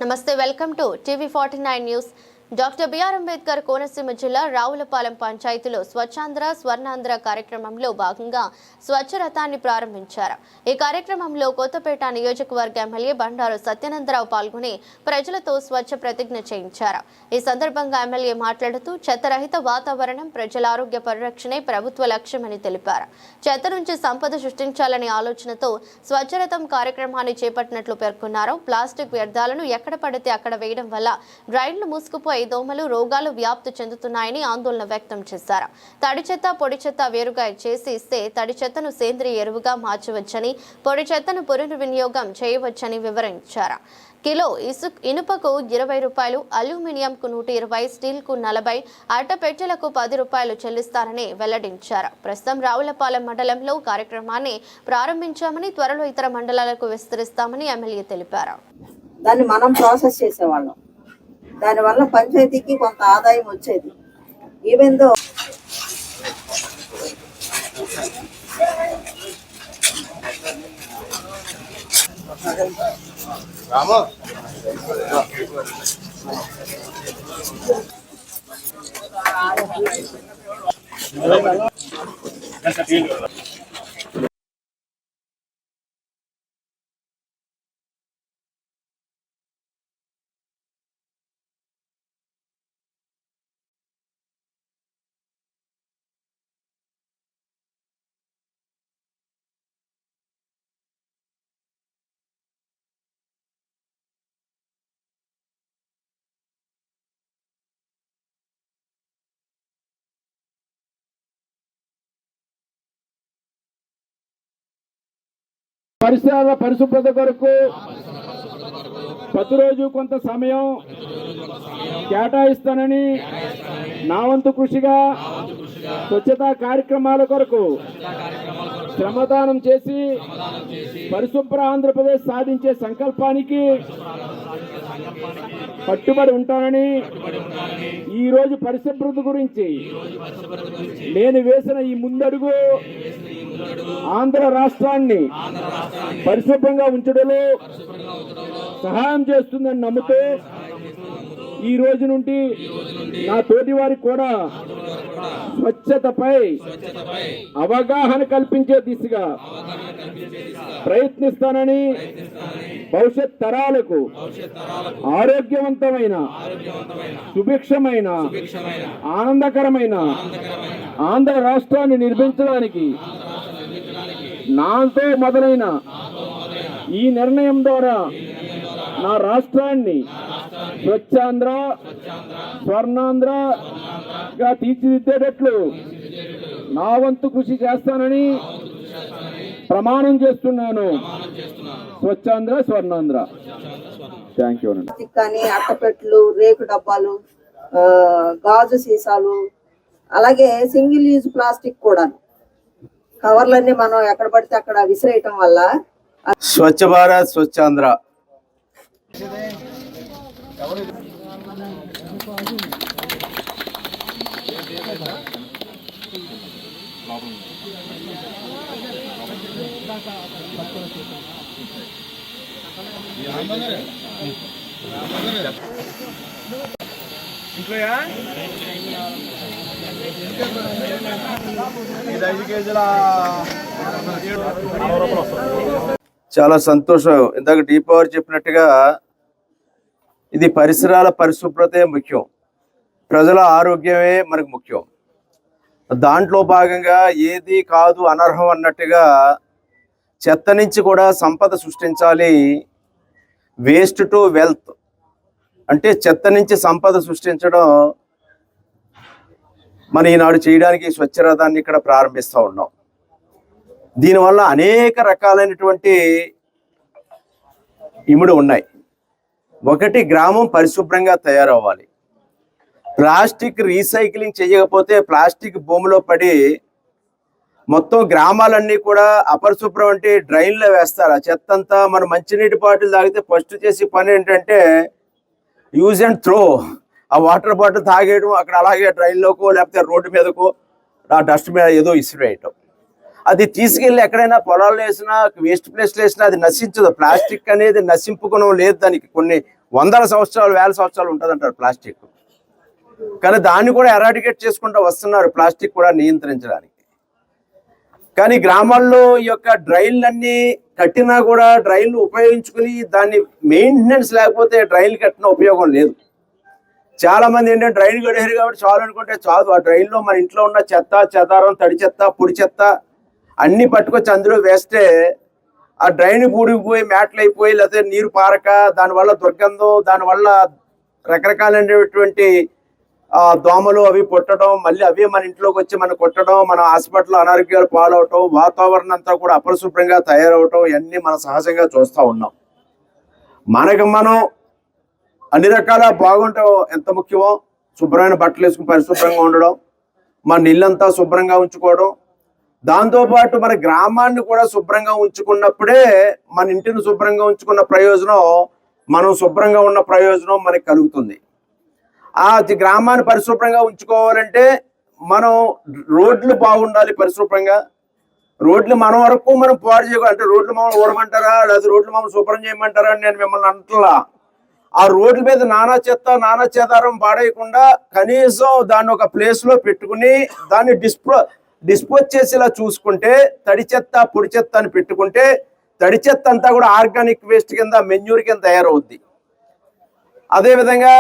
నమస్తే, welcome to టీవీ49 news. Doctor BR Ambedkar Konaseema జిల్లా రావులపాలెం పంచాయతీలో స్వచ్ఛాంధ్ర స్వర్ణాంధ్ర కార్యక్రమంలో భాగంగా స్వచ్ఛ రథాన్ని ప్రారంభించారు. ఈ కార్యక్రమంలో కొత్తపేట నియోజకవర్గ ఎమ్మెల్యే బండారు సత్యానందరావు పాల్గొని ప్రజలతో స్వచ్ఛ ప్రతిజ్ఞ చేయించారు. ఈ సందర్భంగా ఎమ్మెల్యే మాట్లాడుతూ చెత్తరహిత వాతావరణం, ప్రజల ఆరోగ్య పరిరక్షణే ప్రభుత్వ లక్ష్యమని తెలిపారు. చెత్త నుంచి సంపద సృష్టించాలనే ఆలోచనతో స్వచ్ఛ రథం కార్యక్రమాన్ని చేపట్టినట్లు పేర్కొన్నారు. ప్లాస్టిక్ వ్యర్థాలను ఎక్కడ పడితే అక్కడ వేయడం వల్ల డ్రైన్లు మూసుకుపోయి దోమలు, రోగాలు వ్యాప్తి చెందుతున్నాయని ఆందోళన వ్యక్తం చేశారు. తడి చెత్త, పొడి చెత్త వేరుగా చేసి ఇస్తే తడి చెత్తను సేంద్రియ ఎరువుగా మార్చవచ్చని, పొడి చెత్తను పునర్వినియోగం చేయవచ్చని వివరించారు. కిలో ఇనుపకు 20 రూపాయలు, అల్యూమినియంకు 120, స్టీల్కు 40, అట్టపెట్టెలకు 10 రూపాయలు చెల్లిస్తారని వెల్లడించారు. ప్రస్తుతం రావులపాలెం మండలంలో కార్యక్రమాన్ని ప్రారంభించామని, త్వరలో ఇతర మండలాలకు విస్తరిస్తామని ఎమ్మెల్యే తెలిపారు. దాన్ని మనం ప్రాసెస్ చేసేవాళ్ళం. దానివల్ల పంచాయతీకి కొంత ఆదాయం వచ్చేది. ఈవెన్ దో పరిసరాల పరిశుభ్రత కొరకు ప్రతిరోజు కొంత సమయం కేటాయిస్తానని, నా వంతు కృషిగా స్వచ్ఛతా కార్యక్రమాల కొరకు శ్రమదానం చేసి పరిశుభ్ర ఆంధ్రప్రదేశ్ సాధించే సంకల్పానికి కట్టుబడి ఉంటానని, ఈ రోజు పరిశుభ్రత గురించి నేను వేసిన ఈ ముందడుగు ఆంధ్ర రాష్ట్రాన్ని పరిశుభ్రంగా ఉంచడంలో సహాయం చేస్తుందని నమ్ముతూ ఈ రోజు నుండి నా తోటి వారికి కూడా స్వచ్ఛతపై అవగాహన కల్పించే దిశగా ప్రయత్నిస్తానని, భవిష్యత్ తరాలకు ఆరోగ్యవంతమైన, సుభిక్షమైన, ఆనందకరమైన ఆంధ్ర రాష్ట్రాన్ని నిర్మించడానికి నాతో మొదలైన ఈ నిర్ణయం ద్వారా నా రాష్ట్రాన్ని స్వచ్ఛాంధ్ర స్వర్ణాంధ్రగా తీర్చిదిద్దేటట్లు నా వంతు కృషి చేస్తానని ప్రమాణం చేస్తున్నాను. స్వచ్ఛాంధ్ర స్వర్ణాంధ్ర. Thank you. కానీ అట్టపెట్లు, రేకు డబ్బాలు, గాజు సీసాలు, అలాగే సింగిల్ యూజ్ ప్లాస్టిక్ కూడా కవర్లన్నీ మనం ఎక్కడ పడితే అక్కడ విసిరేయటం వల్ల స్వచ్ఛ భారత్ స్వచ్ఛాంధ్ర చాలా సంతోషం. ఇందాక టీ పవర్ చెప్పినట్టుగా ఇది పరిసరాల పరిశుభ్రతే ముఖ్యం, ప్రజల ఆరోగ్యమే మనకు ముఖ్యం. దాంట్లో భాగంగా ఏది కాదు అనర్హం అన్నట్టుగా చెత్త నుంచి కూడా సంపద సృష్టించాలి. వేస్ట్ టు వెల్త్ అంటే చెత్త నుంచి సంపద సృష్టించడం మన ఈనాడు చేయడానికి స్వచ్ఛ రథాన్ని ఇక్కడ ప్రారంభిస్తూ ఉన్నాం. దీనివల్ల అనేక రకాలైనటువంటి ఇముడు ఉన్నాయి. ఒకటి, గ్రామం పరిశుభ్రంగా తయారవ్వాలి. ప్లాస్టిక్ రీసైక్లింగ్ చేయకపోతే ప్లాస్టిక్ భూమిలో పడి మొత్తం గ్రామాలన్నీ కూడా అపరిశుభ్రం అంటే డ్రైన్లో వేస్తారు. ఆ చెత్త అంతా మన మంచినీటి బాటిల్ తాగితే ఫస్ట్ చేసి పని ఏంటంటే యూజ్ అండ్ త్రో. ఆ వాటర్ బాటిల్ తాగేయడం, అక్కడ అలాగే డ్రైన్లోకో లేకపోతే రోడ్డు మీదకో ఆ డస్ట్ మీద ఏదో ఇసిరేయటం. అది తీసుకెళ్ళి ఎక్కడైనా పొలాల్లో వేసినా, వేస్ట్ ప్లేస్లో వేసినా అది నశించదు. ప్లాస్టిక్ అనేది నశింపు గుణం లేదు దానికి. కొన్ని వందల సంవత్సరాలు, వేల సంవత్సరాలు ఉంటుందంటారు ప్లాస్టిక్. కానీ దాన్ని కూడా ఎరాడికేట్ చేసుకుంటూ వస్తున్నారు ప్లాస్టిక్ కూడా నియంత్రించడానికి. కానీ గ్రామాల్లో ఈ యొక్క డ్రైన్లన్నీ కట్టినా కూడా డ్రైన్లు ఉపయోగించుకుని దాన్ని మెయింటెనెన్స్ లేకపోతే డ్రైన్లు కట్టిన ఉపయోగం లేదు. చాలా మంది ఏంటంటే డ్రైన్ కట్టేరు కాబట్టి చాలు అనుకుంటే చాలు. ఆ డ్రైన్లో మన ఇంట్లో ఉన్న చెత్త, చెదారం, తడి చెత్త, పొడి చెత్త అన్ని పట్టుకొచ్చి అందులో వేస్తే ఆ డ్రైన్ పూడిపోయి మ్యాట్లు అయిపోయి, లేకపోతే నీరు పారక దానివల్ల దుర్గంధం, దానివల్ల రకరకాలైనటువంటి దోమలు అవి పుట్టడం, మళ్ళీ అవే మన ఇంట్లోకి వచ్చి మనం కొట్టడం, మన హాస్పిటల్ అనారోగ్యాలు పాలవటం, వాతావరణం అంతా కూడా అపరిశుభ్రంగా తయారవటం, ఇవన్నీ మనం సహజంగా చూస్తూ ఉన్నాం. మనకు మనం అన్ని రకాల బాగుంటాం ఎంత ముఖ్యమో, శుభ్రమైన బట్టలు వేసుకుని పరిశుభ్రంగా ఉండడం, మన ఇల్లంతా శుభ్రంగా ఉంచుకోవడం, దాంతోపాటు మన గ్రామాన్ని కూడా శుభ్రంగా ఉంచుకున్నప్పుడే మన ఇంటిని శుభ్రంగా ఉంచుకున్న ప్రయోజనం, మనం శుభ్రంగా ఉన్న ప్రయోజనం మనకి కలుగుతుంది. ఆ గ్రామాన్ని పరిశుభ్రంగా ఉంచుకోవాలంటే మనం రోడ్లు బాగుండాలి పరిశుభ్రంగా. రోడ్లు మన వరకు మనం పాడు చేయకూడదు. అంటే రోడ్లు మమ్మల్ని ఊడమంటారా, లేదా రోడ్లు మమ్మల్ని శుభ్రం చేయమంటారా అని నేను మిమ్మల్ని అంటలా. ఆ రోడ్ల మీద నానా చెత్త, నానా చెదారం పాడేయకుండా కనీసం దాన్ని ఒక ప్లేస్ లో పెట్టుకుని దాన్ని డిస్పోజ్ చేసేలా చూసుకుంటే, తడి చెత్త, పొడి చెత్త అని పెట్టుకుంటే తడి చెత్త అంతా కూడా ఆర్గానిక్ వేస్ట్ కింద, మెన్యూర్ కింద తయారవుద్ది. అదేవిధంగా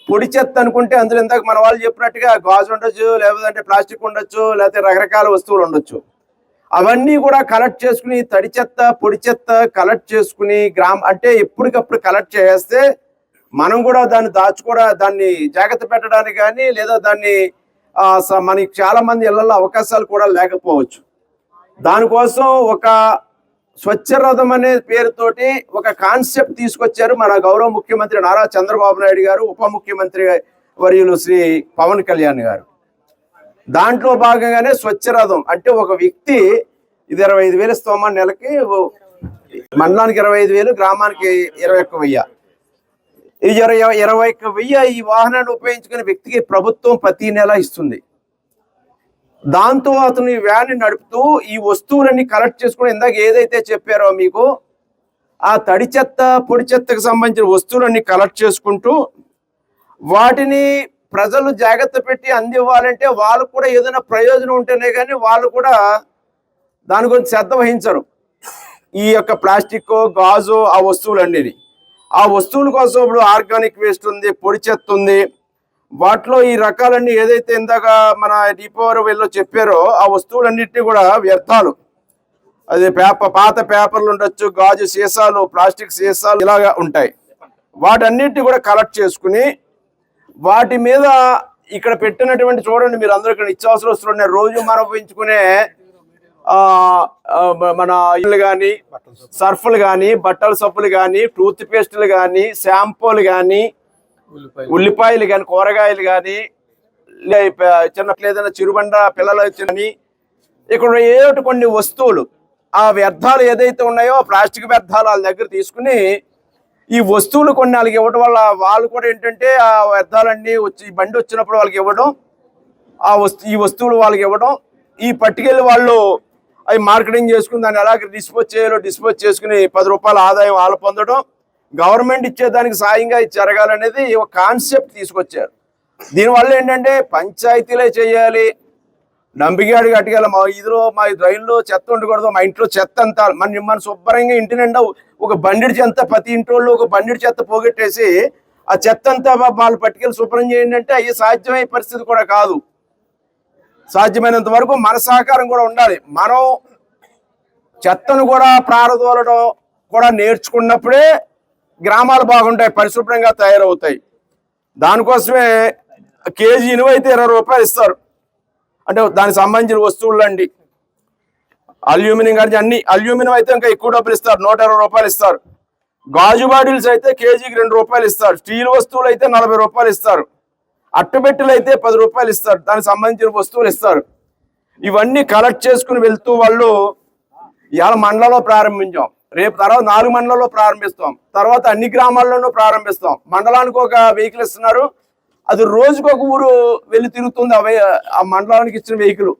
పొడి చెత్త అనుకుంటే అందులో ఇందాక మన వాళ్ళు చెప్పినట్టుగా గాజు ఉండొచ్చు, లేకపోతే ప్లాస్టిక్ ఉండొచ్చు, లేకపోతే రకరకాల వస్తువులు ఉండొచ్చు. అవన్నీ కూడా కలెక్ట్ చేసుకుని, తడి చెత్త, పొడి చెత్త కలెక్ట్ చేసుకుని అంటే ఎప్పటికప్పుడు కలెక్ట్ చేస్తే మనం కూడా దాన్ని దాన్ని జాగ్రత్త పెట్టడానికి కానీ, లేదా దాన్ని మనకి చాలా మంది ఇళ్లలో అవకాశాలు కూడా లేకపోవచ్చు. దానికోసం ఒక స్వచ్ఛ రథం అనే పేరుతోటి ఒక కాన్సెప్ట్ తీసుకొచ్చారు మన గౌరవ ముఖ్యమంత్రి నారా చంద్రబాబు నాయుడు గారు, ఉప ముఖ్యమంత్రి వర్యులు శ్రీ పవన్ కళ్యాణ్ గారు. దాంట్లో భాగంగానే స్వచ్ఛ రథం అంటే ఒక వ్యక్తి ఇది 25,000 ఇస్తామా నెలకి, మండలానికి 25,000, గ్రామానికి 21,000. ఈ 21,000 ఈ వాహనాన్ని ఉపయోగించుకునే వ్యక్తికి ప్రభుత్వం ప్రతి నెల ఇస్తుంది. దాంతో అతను ఈ వ్యాన్ నడుపుతూ ఈ వస్తువులన్నీ కలెక్ట్ చేసుకుని, ఇందాక ఏదైతే చెప్పారో మీకు, ఆ తడి చెత్త, పొడి చెత్తకు సంబంధించిన వస్తువులన్నీ కలెక్ట్ చేసుకుంటూ వాటిని ప్రజలు జాగ్రత్త పెట్టి అందివ్వాలంటే వాళ్ళకు కూడా ఏదైనా ప్రయోజనం ఉంటేనే కానీ వాళ్ళు కూడా దాని గురించి శ్రద్ధ వహించరు. ఈ యొక్క ప్లాస్టిక్, గాజు, ఆ వస్తువులన్నీ, ఆ వస్తువుల కోసం ఇప్పుడు ఆర్గానిక్ వేస్ట్ ఉంది, పొడి చెత్త ఉంది. వాటిలో ఈ రకాలన్నీ ఏదైతే ఇందాక మన డిపోవర్ వీళ్ళు చెప్పారో ఆ వస్తువులన్నింటినీ కూడా వ్యర్థాలు, అది పాత పేపర్లు ఉండొచ్చు, గాజు సీసాలు, ప్లాస్టిక్ సీసాలు ఇలాగా ఉంటాయి. వాటన్నిటిని కూడా కలెక్ట్ చేసుకుని వాటి మీద ఇక్కడ పెట్టినటువంటి, చూడండి మీరు అందరూ ఇక్కడ నిత్యావసర వస్తువులు ఉన్నాయి, రోజు మనం ఉపయోగించుకునే మన ఇళ్ళు కానీ, సర్ఫ్లు కానీ, బట్టల సబ్బులు కానీ, టూత్ పేస్టులు కానీ, షాంపూలు కానీ, ఉల్లిపాయలు కానీ, కూరగాయలు కానీ, చిన్న ఏదైనా చిరుబండ పిల్లలు కానీ, ఇక్కడ ఏమిటి కొన్ని వస్తువులు, ఆ వ్యర్థాలు ఏదైతే ఉన్నాయో ప్లాస్టిక్ వ్యర్థాలు వాళ్ళ దగ్గర తీసుకుని ఈ వస్తువులు కొన్ని వాళ్ళకి ఇవ్వడం వల్ల వాళ్ళు కూడా ఏంటంటే ఆ వ్యర్థాలన్నీ వచ్చి బండి వచ్చినప్పుడు వాళ్ళకి ఇవ్వడం, ఈ వస్తువులు వాళ్ళకి ఇవ్వడం, ఈ పట్టుకెళ్ళి వాళ్ళు అవి మార్కెటింగ్ చేసుకుని దాన్ని ఎలాగ డిస్పోజ్ చేయాలో డిస్పోజ్ చేసుకుని 10 రూపాయల ఆదాయం వాళ్ళు పొందడం, గవర్నమెంట్ ఇచ్చేదానికి సాయంగా జరగాలనేది ఒక కాన్సెప్ట్ తీసుకొచ్చారు. దీనివల్ల ఏంటంటే పంచాయతీలే చేయాలి, డంపిగాడి కట్టగల మా రైల్లో చెత్త ఉండకూడదు, మా ఇంట్లో చెత్త అంతా మన శుభ్రంగా ఇంటి నిండా ఒక బండిడి చెత్త, ప్రతి ఇంట్లో ఒక బండిడి చెత్త పోగొట్టేసి ఆ చెత్త అంతా వాళ్ళు పట్టుకెళ్ళి శుభ్రం చేయండి అంటే అయ్యే సాధ్యమయ్యే పరిస్థితి కూడా కాదు. సాధ్యమైనంత వరకు మన సహకారం కూడా ఉండాలి. మనం చెత్తను కూడా ప్రారదోలడం కూడా నేర్చుకున్నప్పుడే గ్రామాలు బాగుంటాయి, పరిశుభ్రంగా తయారవుతాయి. దానికోసమే కేజీ ఇనుము అయితే 20 రూపాయలు ఇస్తారు. అంటే దానికి సంబంధించిన వస్తువులు అండి, అల్యూమినియం కానీ అన్ని, అల్యూమినియం అయితే ఇంకా ఎక్కువ డబ్బులు ఇస్తారు, 120 రూపాయలు ఇస్తారు. గాజు బాటిల్స్ అయితే కేజీకి 2 రూపాయలు ఇస్తారు. స్టీల్ వస్తువులు అయితే 40 రూపాయలు ఇస్తారు. అట్టబెట్టెలు అయితే 10 రూపాయలు ఇస్తారు. దానికి సంబంధించిన వస్తువులు ఇస్తారు. ఇవన్నీ కలెక్ట్ చేసుకుని వెళ్తూ వాళ్ళు ఇవాళ మండలంలో ప్రారంభించాం, రేపు తర్వాత 4 మండలాల్లో ప్రారంభిస్తాం, తర్వాత అన్ని గ్రామాల్లోనూ ప్రారంభిస్తాం. మండలానికి ఒక వెహికల్ ఇస్తున్నారు, అది రోజుకు ఒక ఊరు వెళ్ళి తిరుగుతుంది. ఆ మండలానికి ఇచ్చిన వెహికల్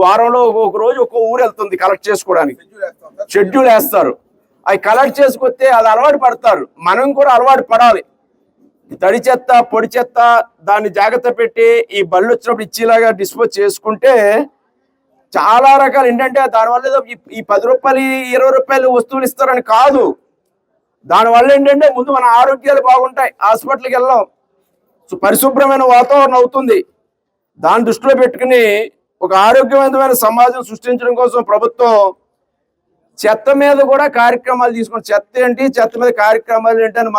వారంలో ఒక రోజు ఒక ఊరు వెళ్తుంది కలెక్ట్ చేసుకోవడానికి, షెడ్యూల్ వేస్తారు. అవి కలెక్ట్ చేసుకొస్తే అది అలవాటు పడతారు. మనం కూడా అలవాటు పడాలి. తడి చెత్త పొడి చెత్త దాన్ని జాగ్రత్త పెట్టి ఈ బళ్ళు వచ్చినప్పుడు ఇచ్చేలాగా డిస్పోజ్ చేసుకుంటే చాలా రకాలు ఏంటంటే దానివల్ల ఏదో ఈ 10 రూపాయలు 20 రూపాయలు వస్తువులు ఇస్తారని కాదు. దానివల్ల ఏంటంటే ముందు మన ఆరోగ్యాలు బాగుంటాయి, హాస్పిటల్కి వెళ్ళాం, పరిశుభ్రమైన వాతావరణం అవుతుంది. దాన్ని దృష్టిలో పెట్టుకుని ఒక ఆరోగ్యవంతమైన సమాజం సృష్టించడం కోసం ప్రభుత్వం చెత్త మీద కూడా కార్యక్రమాలు తీసుకుని చెత్త ఏంటి చెత్త మీద కార్యక్రమాలు ఏంటి అని